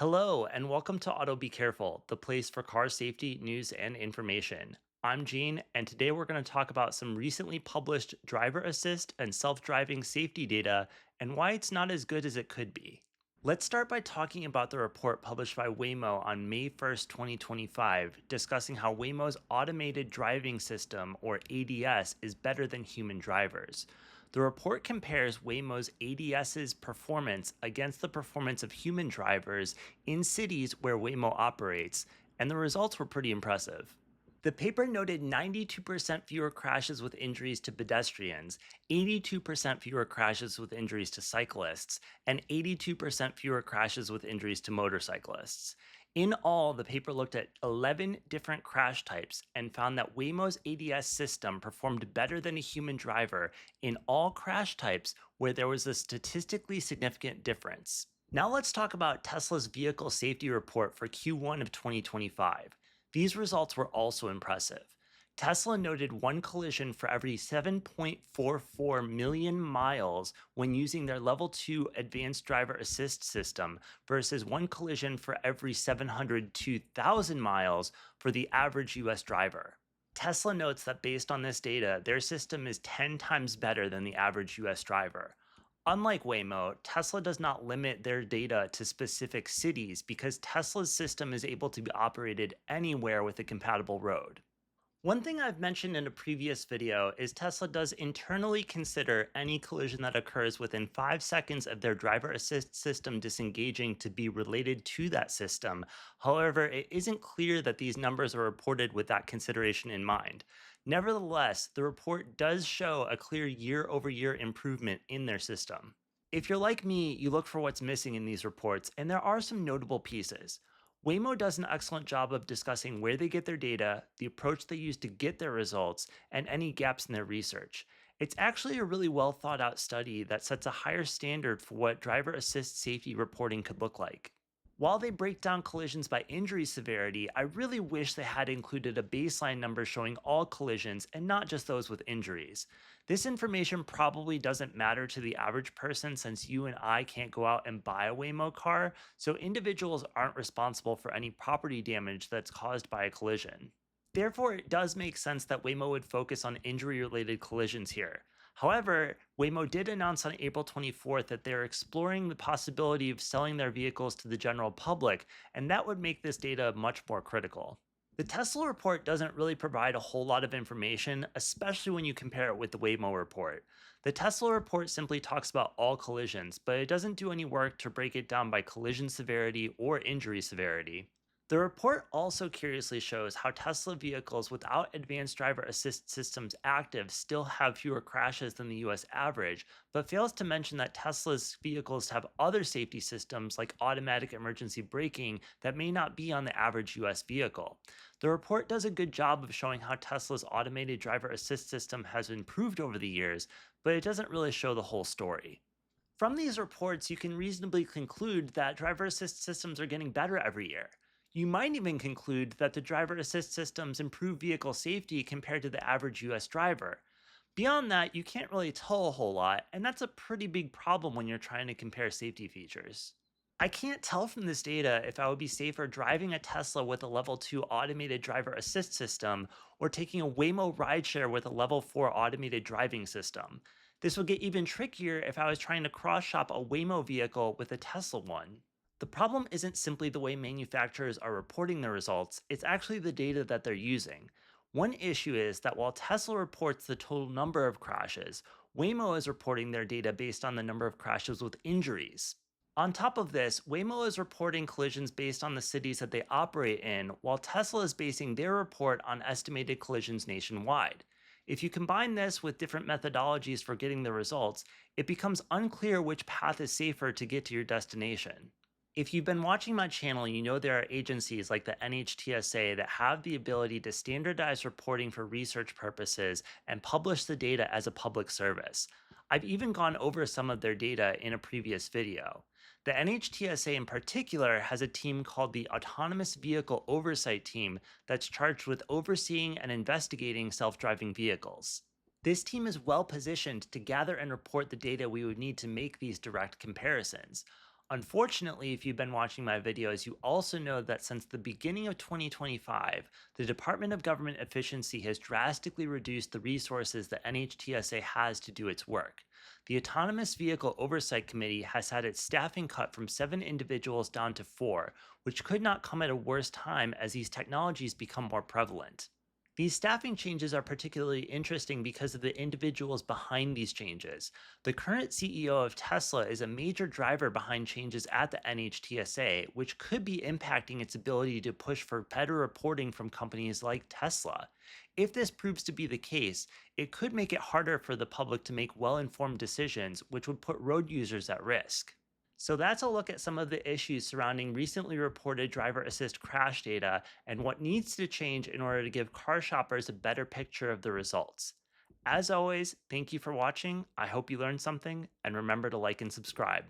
Hello, and welcome to Auto Be Careful, the place for car safety, news, and information. I'm Gene, and today we're going to talk about some recently published driver assist and self driving safety data and why it's not as good as it could be. Let's start by talking about the report published by Waymo on May 1st, 2025, discussing how Waymo's automated driving system, or ADS, is better than human drivers. The report compares Waymo's ADS's performance against the performance of human drivers in cities where Waymo operates, and the results were pretty impressive. The paper noted 92% fewer crashes with injuries to pedestrians, 82% fewer crashes with injuries to cyclists, and 82% fewer crashes with injuries to motorcyclists. In all, the paper looked at 11 different crash types and found that Waymo's ADS system performed better than a human driver in all crash types where there was a statistically significant difference. Now let's talk about Tesla's vehicle safety report for Q1 of 2025. These results were also impressive. Tesla noted one collision for every 7.44 million miles when using their Level 2 Advanced Driver Assist system versus one collision for every 702,000 miles for the average US driver. Tesla notes that based on this data, their system is 10 times better than the average US driver. Unlike Waymo, Tesla does not limit their data to specific cities because Tesla's system is able to be operated anywhere with a compatible road. One thing I've mentioned in a previous video is Tesla does internally consider any collision that occurs within 5 seconds of their driver assist system disengaging to be related to that system. However, it isn't clear that these numbers are reported with that consideration in mind. Nevertheless, the report does show a clear year-over-year improvement in their system. If you're like me, you look for what's missing in these reports, and there are some notable pieces. Waymo does an excellent job of discussing where they get their data, the approach they use to get their results, and any gaps in their research. It's actually a really well thought out study that sets a higher standard for what driver assist safety reporting could look like. While they break down collisions by injury severity, I really wish they had included a baseline number showing all collisions and not just those with injuries. This information probably doesn't matter to the average person since you and I can't go out and buy a Waymo car, so individuals aren't responsible for any property damage that's caused by a collision. Therefore, it does make sense that Waymo would focus on injury related collisions here. However, Waymo did announce on April 24th that they're exploring the possibility of selling their vehicles to the general public, and that would make this data much more critical. The Tesla report doesn't really provide a whole lot of information, especially when you compare it with the Waymo report. The Tesla report simply talks about all collisions, but it doesn't do any work to break it down by collision severity or injury severity. The report also curiously shows how Tesla vehicles without advanced driver assist systems active still have fewer crashes than the US average, but fails to mention that Tesla's vehicles have other safety systems like automatic emergency braking that may not be on the average US vehicle. The report does a good job of showing how Tesla's automated driver assist system has improved over the years, but it doesn't really show the whole story. From these reports, you can reasonably conclude that driver assist systems are getting better every year. You might even conclude that the driver assist systems improve vehicle safety compared to the average US driver. Beyond that, you can't really tell a whole lot, and that's a pretty big problem when you're trying to compare safety features. I can't tell from this data if I would be safer driving a Tesla with a level 2 automated driver assist system or taking a Waymo rideshare with a level 4 automated driving system. This will get even trickier if I was trying to cross shop a Waymo vehicle with a Tesla one. The problem isn't simply the way manufacturers are reporting their results, it's actually the data that they're using. One issue is that while Tesla reports the total number of crashes, Waymo is reporting their data based on the number of crashes with injuries. On top of this, Waymo is reporting collisions based on the cities that they operate in, while Tesla is basing their report on estimated collisions nationwide. If you combine this with different methodologies for getting the results, it becomes unclear which path is safer to get to your destination. If you've been watching my channel, you know there are agencies like the NHTSA that have the ability to standardize reporting for research purposes and publish the data as a public service. I've even gone over some of their data in a previous video. The NHTSA in particular has a team called the Autonomous Vehicle Oversight Team that's charged with overseeing and investigating self-driving vehicles. This team is well positioned to gather and report the data we would need to make these direct comparisons. Unfortunately, if you've been watching my videos, you also know that since the beginning of 2025, the Department of Government Efficiency has drastically reduced the resources that NHTSA has to do its work. The Autonomous Vehicle Oversight Committee has had its staffing cut from 7 individuals down to 4, which could not come at a worse time as these technologies become more prevalent. These staffing changes are particularly interesting because of the individuals behind these changes. The current CEO of Tesla is a major driver behind changes at the NHTSA, which could be impacting its ability to push for better reporting from companies like Tesla. If this proves to be the case, it could make it harder for the public to make well informed decisions, which would put road users at risk. So that's a look at some of the issues surrounding recently reported driver assist crash data and what needs to change in order to give car shoppers a better picture of the results. As always, thank you for watching. I hope you learned something, and remember to like and subscribe.